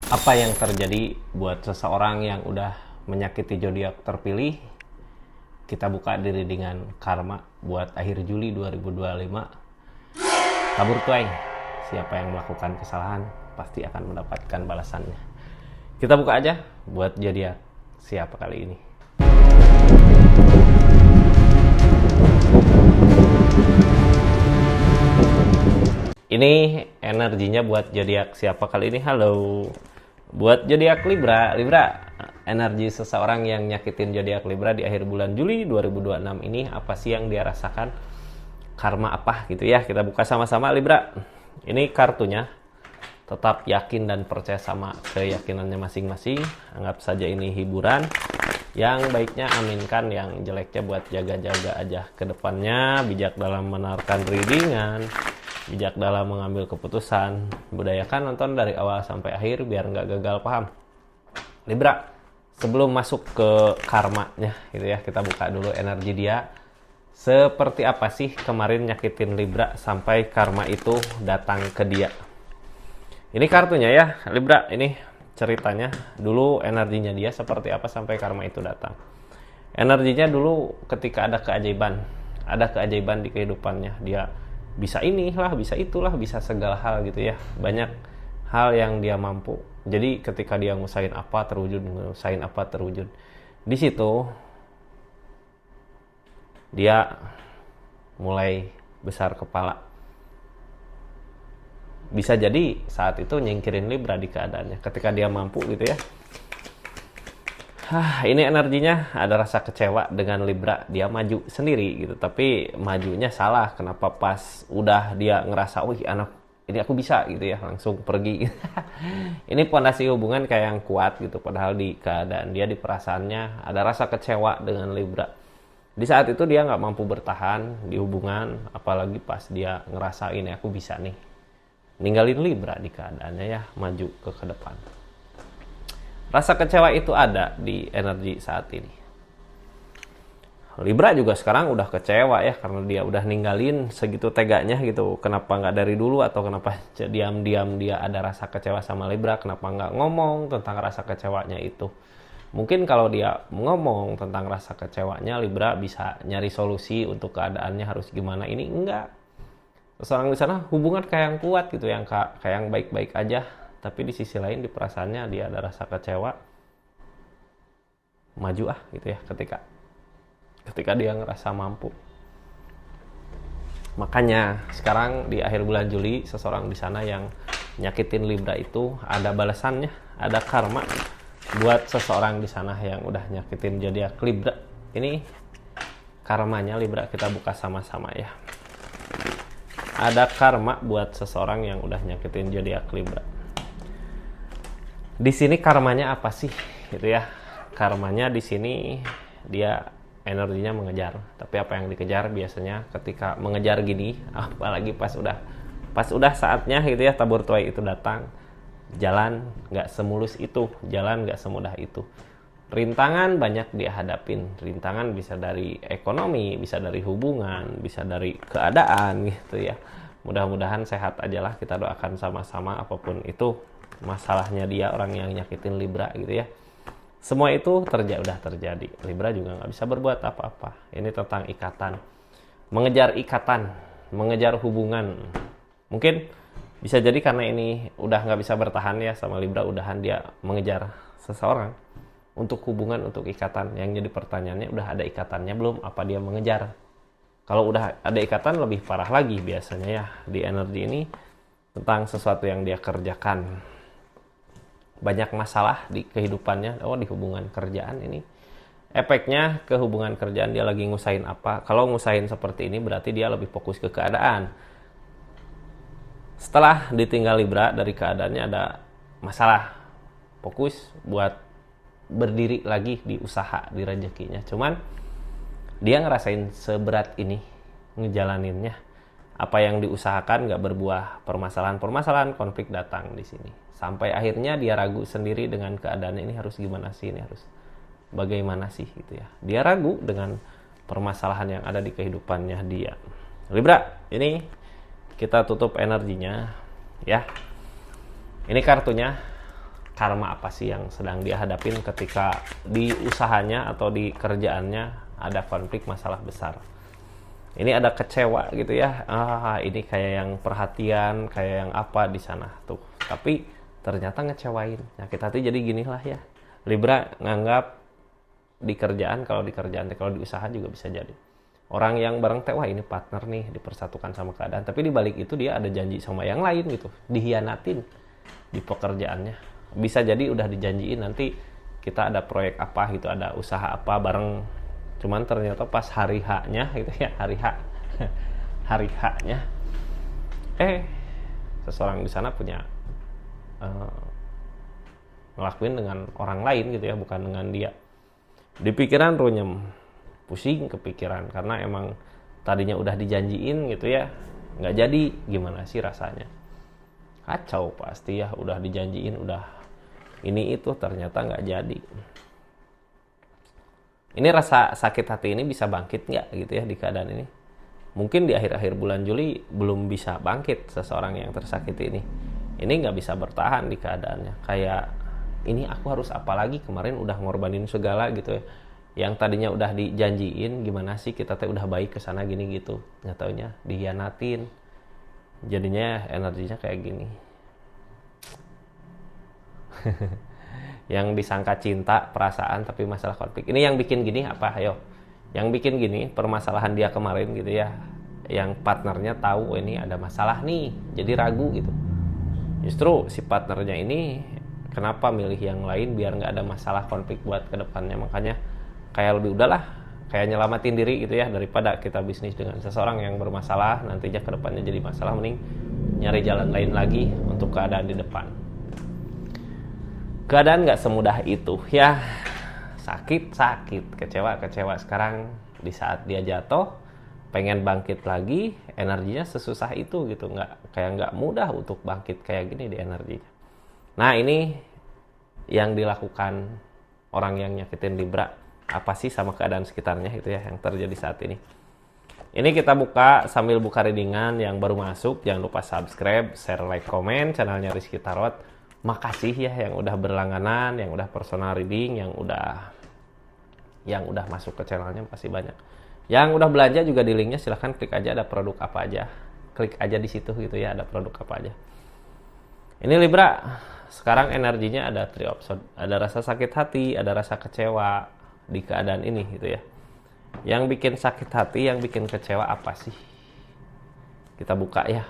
Apa yang terjadi buat seseorang yang udah menyakiti zodiak terpilih? Kita buka diri dengan karma buat akhir Juli 2025. Tabur tueng, siapa yang melakukan kesalahan pasti akan mendapatkan balasannya. Kita buka aja buat zodiak siapa kali ini. Ini energinya buat zodiak siapa kali ini? Halo. Buat zodiak Libra, energi seseorang yang nyakitin zodiak Libra di akhir bulan Juli 2026 ini apa sih yang dia rasakan? Karma apa gitu ya? Kita buka sama-sama Libra. Ini kartunya. Tetap yakin dan percaya sama keyakinannya masing-masing. Anggap saja ini hiburan. Yang baiknya aminkan, yang jeleknya buat jaga-jaga aja ke depannya. Bijak dalam menawarkan readingan, bijak dalam mengambil keputusan. Budayakan nonton dari awal sampai akhir biar nggak gagal paham. Libra, sebelum masuk ke karmanya gitu ya, kita buka dulu energi dia. Seperti apa sih kemarin nyakitin Libra sampai karma itu datang ke dia? Ini kartunya ya Libra, ini ceritanya dulu energinya dia seperti apa sampai karma itu datang. Energinya dulu ketika ada keajaiban di kehidupannya, dia bisa inilah, bisa itulah, bisa segala hal gitu ya. Banyak hal yang dia mampu. Jadi ketika dia ngusahain apa terwujud. Di situ dia mulai besar kepala. Bisa jadi saat itu nyingkirin Libra di keadaannya ketika dia mampu gitu ya. Ini energinya ada rasa kecewa dengan Libra, dia maju sendiri gitu, tapi majunya salah. Kenapa pas udah dia ngerasa, wih anak ini aku bisa gitu ya, langsung pergi. Ini pondasi hubungan kayak yang kuat gitu, padahal di keadaan dia, di perasaannya ada rasa kecewa dengan Libra. Di saat itu dia nggak mampu bertahan di hubungan, apalagi pas dia ngerasa ini aku bisa nih, ninggalin Libra di keadaannya ya, maju ke depan. Rasa kecewa itu ada di energi saat ini. Libra juga sekarang udah kecewa ya, karena dia udah ninggalin segitu teganya gitu. Kenapa nggak dari dulu, atau kenapa diam-diam dia ada rasa kecewa sama Libra, kenapa nggak ngomong tentang rasa kecewanya itu. Mungkin kalau dia ngomong tentang rasa kecewanya, Libra bisa nyari solusi untuk keadaannya harus gimana. Ini enggak. Seorang di sana hubungan kayak yang kuat gitu, yang kayak yang baik-baik aja, tapi di sisi lain di perasaannya dia ada rasa kecewa. Maju gitu ya ketika dia ngerasa mampu. Makanya sekarang di akhir bulan Juli, seseorang di sana yang nyakitin Libra itu ada balasannya, ada karma buat seseorang di sana yang udah nyakitin zodiak Libra. Ini karmanya Libra, kita buka sama-sama ya. Ada karma buat seseorang yang udah nyakitin zodiak Libra. Di sini karmanya apa sih gitu ya? Karmanya di sini dia energinya mengejar. Tapi apa yang dikejar biasanya ketika mengejar gini, apalagi pas udah saatnya gitu ya, tabur tuai itu datang, jalan nggak semulus itu, jalan nggak semudah itu. Rintangan banyak dia hadapin. Rintangan bisa dari ekonomi, bisa dari hubungan, bisa dari keadaan gitu ya. Mudah-mudahan sehat aja lah, kita doakan sama-sama apapun itu masalahnya dia, orang yang nyakitin Libra gitu ya. Semua itu udah terjadi. Libra juga nggak bisa berbuat apa-apa. Ini tentang ikatan. Mengejar ikatan, mengejar hubungan. Mungkin bisa jadi karena ini udah nggak bisa bertahan ya sama Libra, udahan dia mengejar seseorang untuk hubungan, untuk ikatan. Yang jadi pertanyaannya, udah ada ikatannya belum? Apa dia mengejar? Kalau udah ada ikatan lebih parah lagi biasanya ya di energi ini, tentang sesuatu yang dia kerjakan. Banyak masalah di kehidupannya, di hubungan kerjaan ini. Efeknya ke hubungan kerjaan, dia lagi ngusahin apa. Kalau ngusahin seperti ini berarti dia lebih fokus ke keadaan. Setelah ditinggal Libra dari keadaannya ada masalah, fokus buat berdiri lagi di usaha, di rezekinya. Cuman dia ngerasain seberat ini ngejalaninnya. Apa yang diusahakan nggak berbuah, permasalahan konflik datang di sini. Sampai akhirnya dia ragu sendiri dengan keadaan ini, harus gimana sih, ini harus bagaimana sih gitu ya. Dia ragu dengan permasalahan yang ada di kehidupannya dia. Libra, ini kita tutup energinya ya. Ini kartunya karma apa sih yang sedang dia hadapin ketika di usahanya atau di kerjaannya ada konflik masalah besar. Ini ada kecewa gitu ya, ini kayak yang perhatian, kayak yang apa di sana tuh, tapi ternyata ngecewain, sakit hati. Jadi gini lah ya, Libra nganggap di kerjaan, kalau di usaha juga bisa jadi orang yang bareng teh, wah ini partner nih, dipersatukan sama keadaan, tapi di balik itu dia ada janji sama yang lain gitu, dihianatin di pekerjaannya. Bisa jadi udah dijanjiin nanti kita ada proyek apa gitu, ada usaha apa bareng, cuman ternyata pas hari H-nya gitu ya, hari H-nya seseorang di sana punya ngelakuin dengan orang lain gitu ya, bukan dengan dia. Di pikiran runyem, pusing kepikiran karena emang tadinya udah dijanjiin gitu ya, nggak jadi. Gimana sih rasanya? Kacau pasti ya, udah dijanjiin, udah ini itu, ternyata nggak jadi. Ini rasa sakit hati ini bisa bangkit nggak gitu ya di keadaan ini? Mungkin di akhir-akhir bulan Juli belum bisa bangkit seseorang yang tersakiti ini. Ini nggak bisa bertahan di keadaannya. Kayak ini aku harus apa lagi, kemarin udah ngorbanin segala gitu ya. Yang tadinya udah dijanjiin, gimana sih kita teh udah baik ke sana gini gitu. Nggak taunya dihianatin. Jadinya energinya kayak gini. Yang disangka cinta, perasaan, tapi masalah konflik. Ini yang bikin gini apa? Ayo. Yang bikin gini permasalahan dia kemarin gitu ya. Yang partnernya tahu ini ada masalah nih, jadi ragu gitu. Justru si partnernya ini kenapa milih yang lain biar nggak ada masalah konflik buat kedepannya. Makanya kayak lebih udahlah, kayak nyelamatin diri gitu ya, daripada kita bisnis dengan seseorang yang bermasalah, nantinya kedepannya jadi masalah, mending nyari jalan lain lagi untuk keadaan di depan. Keadaan nggak semudah itu ya, sakit, kecewa. Sekarang di saat dia jatuh, pengen bangkit lagi, energinya sesusah itu gitu, nggak mudah untuk bangkit kayak gini di energinya. Nah ini yang dilakukan orang yang nyakitin Libra, apa sih sama keadaan sekitarnya itu ya yang terjadi saat ini. Ini kita buka sambil buka readingan. Yang baru masuk jangan lupa subscribe, share, like, komen channelnya Rizky Tarot. Makasih ya yang udah berlangganan, yang udah personal reading, yang udah masuk ke channelnya, pasti banyak. Yang udah belanja juga di linknya silahkan klik aja, ada produk apa aja, klik aja di situ gitu ya, ada produk apa aja. Ini Libra, sekarang energinya ada 3 option, ada rasa sakit hati, ada rasa kecewa di keadaan ini gitu ya. Yang bikin sakit hati, yang bikin kecewa apa sih? Kita buka ya.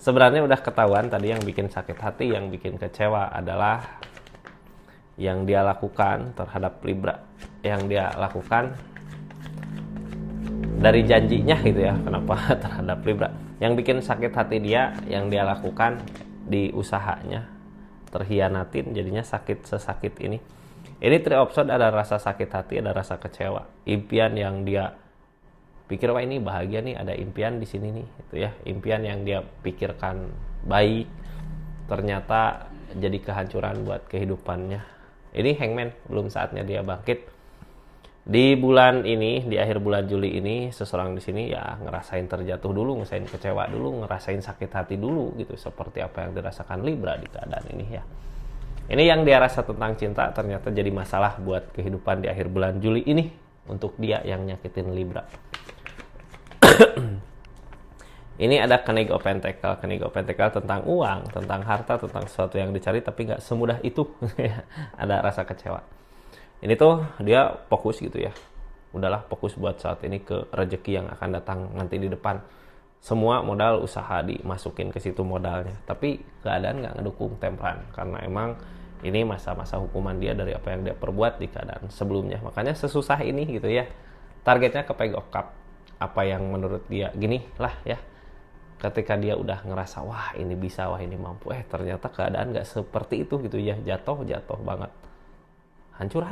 Sebenarnya udah ketahuan tadi, yang bikin sakit hati, yang bikin kecewa adalah yang dia lakukan terhadap Libra, yang dia lakukan dari janjinya gitu ya. Kenapa terhadap Libra? Yang bikin sakit hati dia, yang dia lakukan di usahanya, terhianatin, jadinya sesakit ini. Ini 3 option, ada rasa sakit hati, ada rasa kecewa. Impian yang dia pikir, wah ini bahagia nih, ada impian di sini nih gitu ya. Impian yang dia pikirkan baik, ternyata jadi kehancuran buat kehidupannya. Ini Hangman, belum saatnya dia bangkit. Di bulan ini, di akhir bulan Juli ini, seseorang di sini ya ngerasain terjatuh dulu, ngerasain kecewa dulu, ngerasain sakit hati dulu gitu, seperti apa yang dirasakan Libra di keadaan ini ya. Ini yang dia rasa tentang cinta ternyata jadi masalah buat kehidupan di akhir bulan Juli ini untuk dia yang nyakitin Libra. Ini ada Knight's of Pentacles tentang uang, tentang harta, tentang sesuatu yang dicari, tapi nggak semudah itu. Ada rasa kecewa. Ini tuh dia fokus gitu ya. Udahlah, fokus buat saat ini ke rezeki yang akan datang nanti di depan. Semua modal usaha dimasukin ke situ modalnya, tapi keadaan nggak ngedukung Temperance karena emang ini masa-masa hukuman dia dari apa yang dia perbuat di keadaan sebelumnya. Makanya sesusah ini gitu ya. Targetnya ke Page of Cups. Apa yang menurut dia gini lah ya, ketika dia udah ngerasa wah ini bisa, wah ini mampu, ternyata keadaan gak seperti itu gitu ya, jatuh banget, hancur,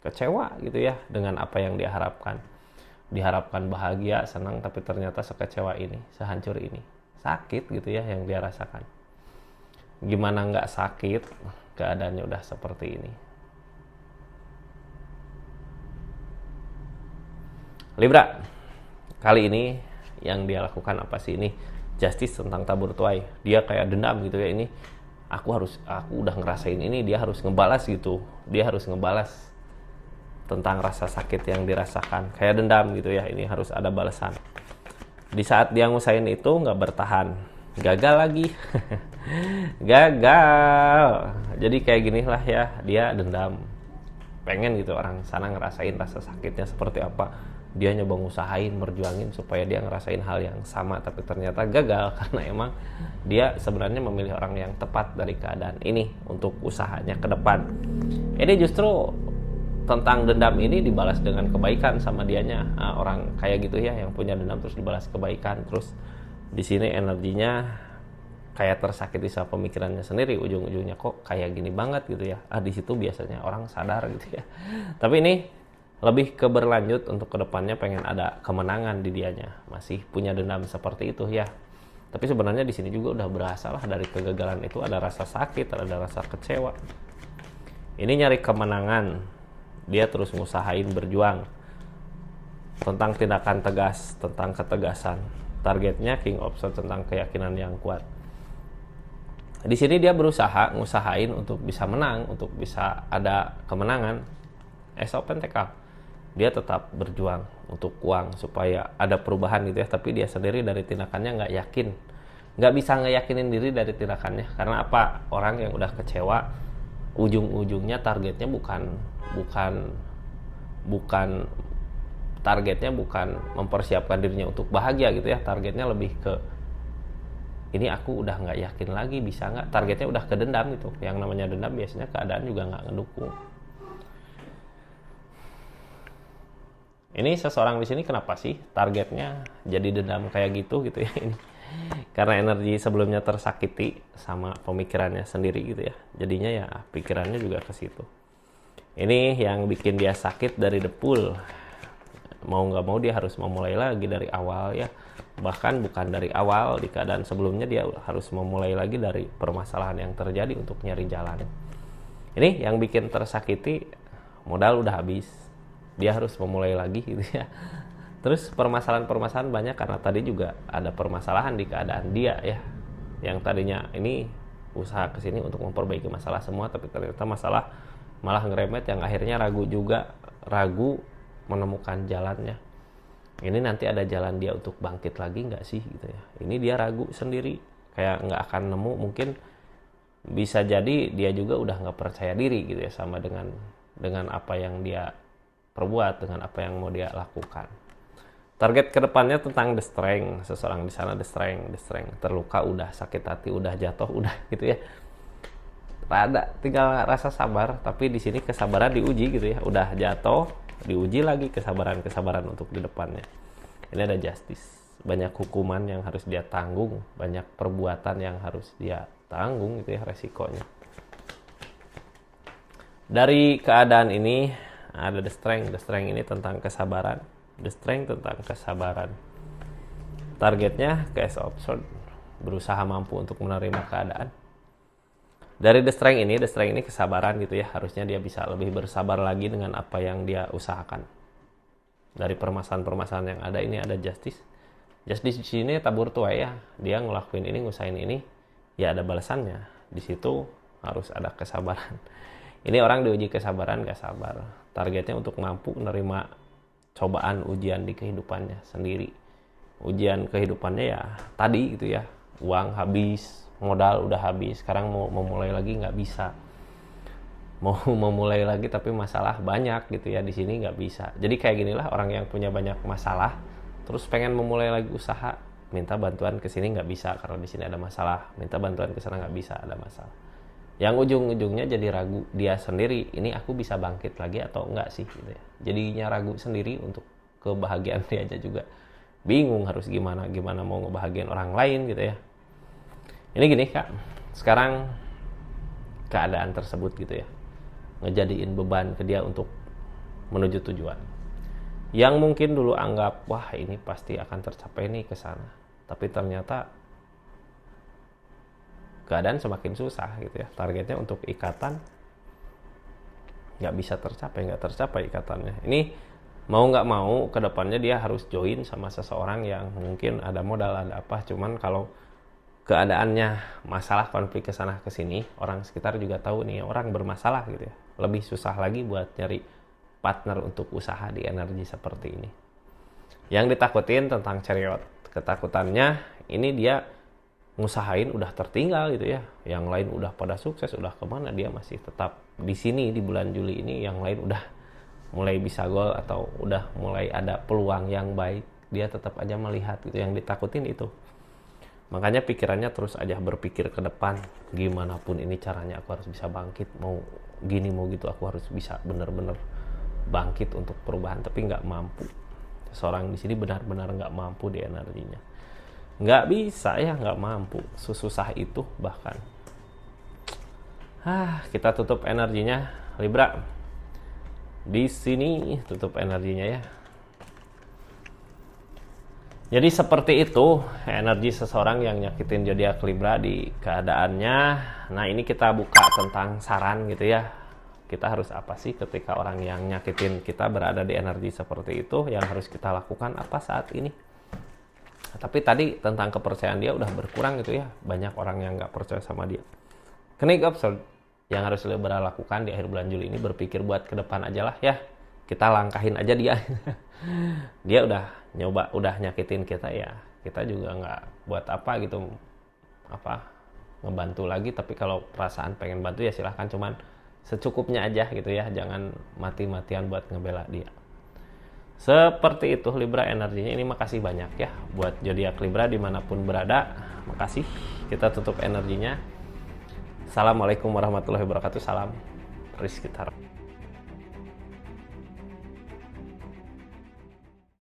kecewa gitu ya dengan apa yang diharapkan bahagia, senang, tapi ternyata sekecewa ini, sehancur ini, sakit gitu ya yang dia rasakan. Gimana nggak sakit, keadaannya udah seperti ini. Libra, kali ini yang dia lakukan apa sih? Ini justice tentang tabur tuai. Dia kayak dendam gitu ya, ini aku udah ngerasain ini, dia harus ngebalas gitu, dia harus ngebalas tentang rasa sakit yang dirasakan, kayak dendam gitu ya. Ini harus ada balasan. Di saat dia ngusahain itu nggak bertahan, gagal lagi. Gagal. Jadi kayak ginilah ya, dia dendam, pengen gitu orang sana ngerasain rasa sakitnya seperti apa. Dia nyoba ngusahain, berjuangin supaya dia ngerasain hal yang sama, tapi ternyata gagal karena emang dia sebenarnya memilih orang yang tepat dari keadaan ini untuk usahanya ke depan. Ini justru tentang dendam ini dibalas dengan kebaikan sama dianya. Nah, orang kayak gitu ya, yang punya dendam terus dibalas kebaikan, terus di sini energinya kayak tersakiti sama pemikirannya sendiri, ujung-ujungnya kok kayak gini banget gitu ya. Di situ biasanya orang sadar gitu ya. Tapi ini lebih ke berlanjut untuk kedepannya, pengen ada kemenangan di dianya, masih punya dendam seperti itu ya. Tapi sebenarnya di sini juga udah berasa lah, dari kegagalan itu ada rasa sakit, ada rasa kecewa. Ini nyari kemenangan, dia terus ngusahain, berjuang tentang tindakan tegas, tentang ketegasan. Targetnya King of Swords, tentang keyakinan yang kuat. Di sini dia berusaha ngusahain untuk bisa menang, untuk bisa ada kemenangan. Ace of Pentacles, dia tetap berjuang untuk uang supaya ada perubahan gitu ya. Tapi dia sendiri dari tindakannya nggak yakin, nggak bisa ngeyakinin diri dari tindakannya. Karena apa? Orang yang udah kecewa, ujung-ujungnya targetnya targetnya bukan mempersiapkan dirinya untuk bahagia gitu ya. Targetnya lebih ke, ini aku udah nggak yakin lagi bisa nggak. Targetnya udah ke dendam gitu. Yang namanya dendam biasanya keadaan juga nggak ngedukung. Ini seseorang di sini kenapa sih targetnya jadi dendam kayak gitu ya ini? Karena energi sebelumnya tersakiti sama pemikirannya sendiri gitu ya. Jadinya ya pikirannya juga ke situ. Ini yang bikin dia sakit dari the pool. Mau nggak mau dia harus memulai lagi dari awal ya. Bahkan bukan dari awal, di keadaan sebelumnya dia harus memulai lagi dari permasalahan yang terjadi untuk nyari jalan. Ini yang bikin tersakiti, modal udah habis, dia harus memulai lagi gitu ya. Terus permasalahan banyak karena tadi juga ada permasalahan di keadaan dia ya, yang tadinya ini usaha kesini untuk memperbaiki masalah semua, tapi ternyata masalah malah ngeremet, yang akhirnya ragu menemukan jalannya. Ini nanti ada jalan dia untuk bangkit lagi nggak sih gitu ya. Ini dia ragu sendiri, kayak nggak akan nemu. Mungkin bisa jadi dia juga udah nggak percaya diri gitu ya, sama dengan apa yang dia perbuat, dengan apa yang mau dia lakukan. Target kedepannya tentang the strength. Seseorang di sana the strength. Terluka udah, sakit hati udah, jatuh udah gitu ya. Tinggal rasa sabar, tapi di sini kesabaran diuji gitu ya. Udah jatuh, diuji lagi kesabaran untuk di depannya. Ini ada justice. Banyak hukuman yang harus dia tanggung, banyak perbuatan yang harus dia tanggung gitu ya, resikonya. Dari keadaan ini ada the strength ini tentang kesabaran. The strength tentang kesabaran. Targetnya Ace of Swords, berusaha mampu untuk menerima keadaan. Dari the strength ini kesabaran gitu ya. Harusnya dia bisa lebih bersabar lagi dengan apa yang dia usahakan. Dari permasalahan yang ada, ini ada justice. Justice di sini tabur tuai ya. Dia ngelakuin ini, ngusahain ini, ya ada balasannya. Di situ harus ada kesabaran. Ini orang diuji kesabaran, gak sabar. Targetnya untuk mampu menerima cobaan, ujian di kehidupannya sendiri. Ujian kehidupannya ya tadi gitu ya. Uang habis, modal udah habis, sekarang mau memulai lagi nggak bisa. Mau memulai lagi tapi masalah banyak gitu ya, di sini nggak bisa. Jadi kayak ginilah orang yang punya banyak masalah, terus pengen memulai lagi usaha, minta bantuan ke sini nggak bisa karena di sini ada masalah, minta bantuan ke sana nggak bisa, ada masalah. Yang ujung-ujungnya jadi ragu dia sendiri, ini aku bisa bangkit lagi atau enggak sih gitu ya. Jadinya ragu sendiri untuk kebahagiaan dia aja juga. Bingung harus gimana mau ngebahagiain orang lain gitu ya. Ini gini Kak, sekarang keadaan tersebut gitu ya, ngejadiin beban ke dia untuk menuju tujuan. Yang mungkin dulu anggap, wah ini pasti akan tercapai nih ke sana. Tapi ternyata keadaan semakin susah gitu ya. Targetnya untuk ikatan nggak bisa nggak tercapai ikatannya. Ini mau nggak mau kedepannya dia harus join sama seseorang yang mungkin ada modal, ada apa. Cuman kalau keadaannya masalah konflik ke sana ke sini, orang sekitar juga tahu nih orang bermasalah gitu ya. Lebih susah lagi buat nyari partner untuk usaha di energi seperti ini. Yang ditakutin tentang chariot, ketakutannya ini dia ngusahain udah tertinggal gitu ya. Yang lain udah pada sukses, udah kemana, dia masih tetap di sini di bulan Juli ini. Yang lain udah mulai bisa gol atau udah mulai ada peluang yang baik, dia tetap aja melihat gitu. Yang ditakutin itu. Makanya pikirannya terus aja berpikir ke depan, gimana pun ini caranya aku harus bisa bangkit, mau gini mau gitu aku harus bisa bener-bener bangkit untuk perubahan, tapi nggak mampu. Seorang di sini benar-benar nggak mampu di energinya, nggak bisa ya, nggak mampu, susah itu bahkan. Kita tutup energinya Libra. Di sini tutup energinya ya. Jadi seperti itu energi seseorang yang nyakitin zodiak Libra di keadaannya. Nah, ini kita buka tentang saran gitu ya. Kita harus apa sih ketika orang yang nyakitin kita berada di energi seperti itu, yang harus kita lakukan apa saat ini? Nah, tapi tadi tentang kepercayaan dia udah berkurang gitu ya. Banyak orang yang nggak percaya sama dia. Kenik absurd yang harus Libra lakukan di akhir bulan Juli ini, berpikir buat ke depan aja lah ya. Kita langkahin aja dia. Dia udah nyoba, udah nyakitin kita ya. Kita juga nggak buat apa gitu, ngebantu lagi. Tapi kalau perasaan pengen bantu ya silahkan, cuman secukupnya aja gitu ya. Jangan mati-matian buat ngebela dia. Seperti itu Libra energinya ini. Makasih banyak ya buat zodiak Libra dimanapun berada. Makasih. Kita tutup energinya. Assalamualaikum warahmatullahi wabarakatuh. Salam Rizky Taro.